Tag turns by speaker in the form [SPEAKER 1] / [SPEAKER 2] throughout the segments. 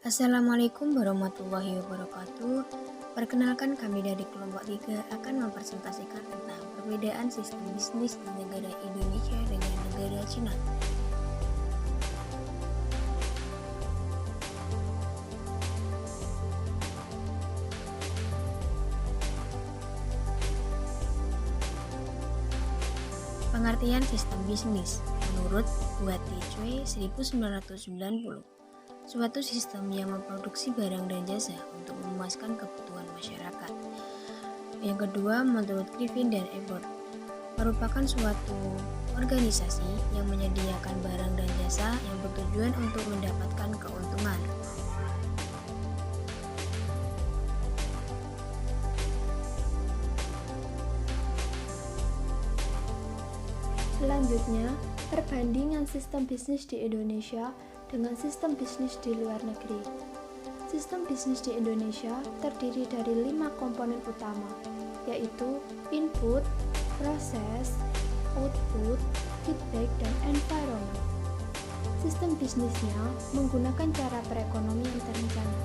[SPEAKER 1] Assalamualaikum warahmatullahi wabarakatuh. Perkenalkan, kami dari kelompok 3 akan mempresentasikan tentang perbedaan sistem bisnis di negara Indonesia dengan negara Cina. Pengertian sistem bisnis menurut Guati Choi 1990. Suatu sistem yang memproduksi barang dan jasa untuk memuaskan kebutuhan masyarakat. Yang kedua, menurut Griffin dan Ebert, merupakan suatu organisasi yang menyediakan barang dan jasa yang bertujuan untuk mendapatkan keuntungan.
[SPEAKER 2] Selanjutnya, perbandingan sistem bisnis di Indonesia dengan sistem bisnis di luar negeri. Sistem bisnis di Indonesia terdiri dari 5 komponen utama, yaitu input, proses, output, feedback, dan environment. Sistem bisnisnya menggunakan cara perekonomian terencana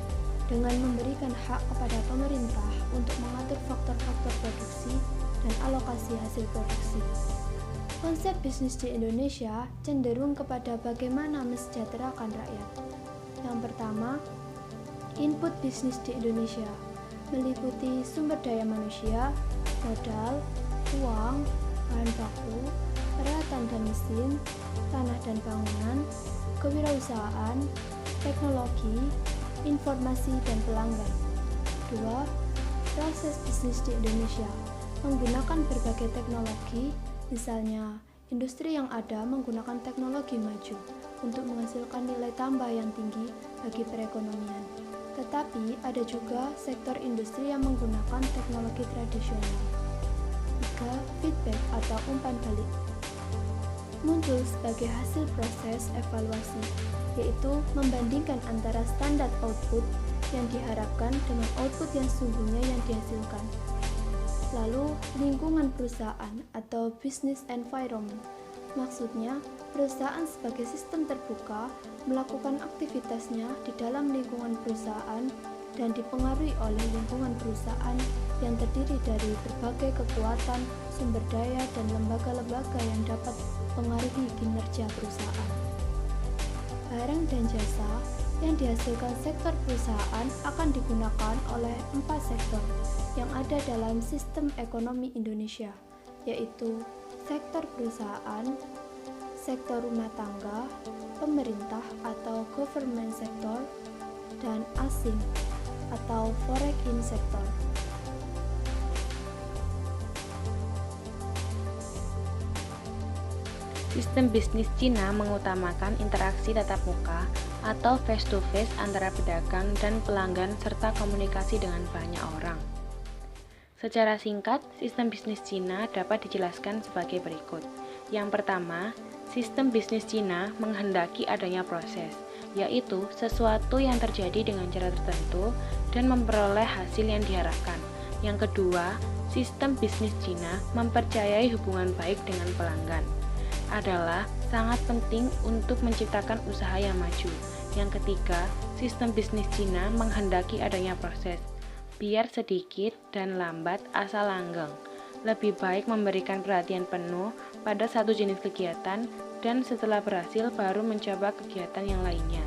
[SPEAKER 2] dengan memberikan hak kepada pemerintah untuk mengatur faktor-faktor produksi dan alokasi hasil produksi. Konsep bisnis di Indonesia cenderung kepada bagaimana mesejahterakan rakyat. Yang pertama, input bisnis di Indonesia meliputi sumber daya manusia, modal, uang, bahan baku, peralatan dan mesin, tanah dan bangunan, kewirausahaan, teknologi, informasi, dan pelanggan. 2. Proses bisnis di Indonesia menggunakan berbagai teknologi. Misalnya, industri yang ada menggunakan teknologi maju untuk menghasilkan nilai tambah yang tinggi bagi perekonomian. Tetapi ada juga sektor industri yang menggunakan teknologi tradisional. 3. Feedback atau umpan balik muncul sebagai hasil proses evaluasi, yaitu membandingkan antara standar output yang diharapkan dengan output yang sesungguhnya yang dihasilkan. Lalu, lingkungan perusahaan atau business environment. Maksudnya, perusahaan sebagai sistem terbuka melakukan aktivitasnya di dalam lingkungan perusahaan dan dipengaruhi oleh lingkungan perusahaan yang terdiri dari berbagai kekuatan, sumber daya, dan lembaga-lembaga yang dapat mempengaruhi kinerja perusahaan. Barang dan jasa yang dihasilkan sektor perusahaan akan digunakan oleh 4 sektor yang ada dalam sistem ekonomi Indonesia, yaitu sektor perusahaan, sektor rumah tangga, pemerintah atau government sector, dan asing atau foreign sector.
[SPEAKER 3] Sistem bisnis Cina mengutamakan interaksi tatap muka atau face-to-face antara pedagang dan pelanggan serta komunikasi dengan banyak orang. Secara singkat, sistem bisnis Cina dapat dijelaskan sebagai berikut. Yang pertama, sistem bisnis Cina menghendaki adanya proses, yaitu sesuatu yang terjadi dengan cara tertentu dan memperoleh hasil yang diharapkan. Yang kedua, sistem bisnis Cina mempercayai hubungan baik dengan pelanggan adalah sangat penting untuk menciptakan usaha yang maju. Yang ketiga, sistem bisnis Cina menghendaki adanya proses, biar sedikit dan lambat asal langgeng. Lebih baik memberikan perhatian penuh pada satu jenis kegiatan dan setelah berhasil baru mencoba kegiatan yang lainnya.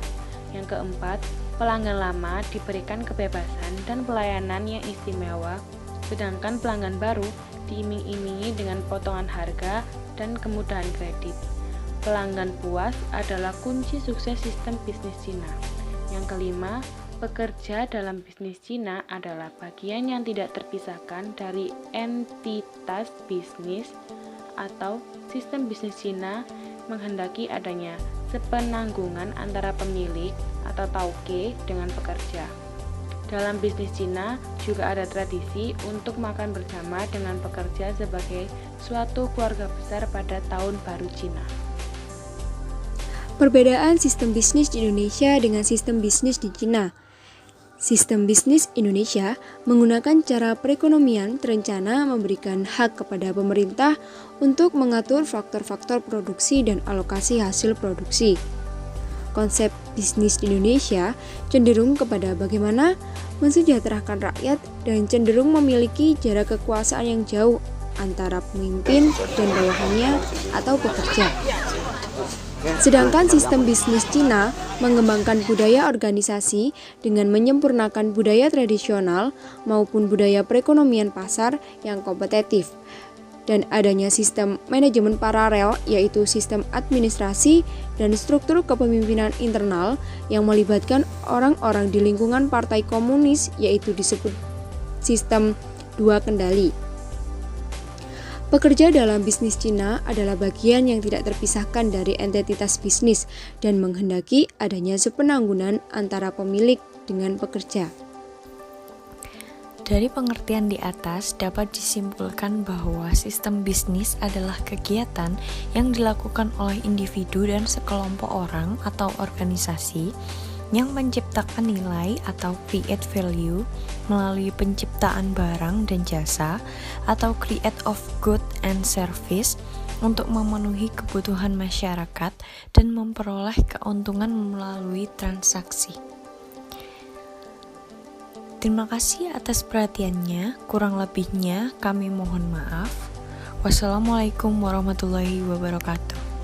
[SPEAKER 3] Yang keempat, pelanggan lama diberikan kebebasan dan pelayanan yang istimewa, sedangkan pelanggan baru diiming-imingi dengan potongan harga dan kemudahan kredit. Pelanggan puas adalah kunci sukses sistem bisnis Cina. Yang kelima, pekerja dalam bisnis Cina adalah bagian yang tidak terpisahkan dari entitas bisnis atau sistem bisnis Cina menghendaki adanya sepenanggungan antara pemilik atau tauke dengan pekerja. Dalam bisnis Cina juga ada tradisi untuk makan bersama dengan pekerja sebagai suatu keluarga besar pada tahun baru Cina.
[SPEAKER 4] Perbedaan sistem bisnis di Indonesia dengan sistem bisnis di Cina. Sistem bisnis Indonesia menggunakan cara perekonomian terencana memberikan hak kepada pemerintah untuk mengatur faktor-faktor produksi dan alokasi hasil produksi. Konsep bisnis di Indonesia cenderung kepada bagaimana mensejahterakan rakyat dan cenderung memiliki jarak kekuasaan yang jauh antara pemimpin dan bawahannya atau pekerja. Sedangkan sistem bisnis Cina mengembangkan budaya organisasi dengan menyempurnakan budaya tradisional maupun budaya perekonomian pasar yang kompetitif. Dan adanya sistem manajemen paralel, yaitu sistem administrasi dan struktur kepemimpinan internal yang melibatkan orang-orang di lingkungan partai komunis, yaitu disebut sistem dua kendali. Pekerja dalam bisnis Cina adalah bagian yang tidak terpisahkan dari entitas bisnis dan menghendaki adanya sepenanggungan antara pemilik dengan pekerja.
[SPEAKER 5] Dari pengertian di atas dapat disimpulkan bahwa sistem bisnis adalah kegiatan yang dilakukan oleh individu dan sekelompok orang atau organisasi yang menciptakan nilai atau create value melalui penciptaan barang dan jasa atau create of good and service untuk memenuhi kebutuhan masyarakat dan memperoleh keuntungan melalui transaksi. Terima kasih atas perhatiannya, kurang lebihnya kami mohon maaf. Wassalamualaikum warahmatullahi wabarakatuh.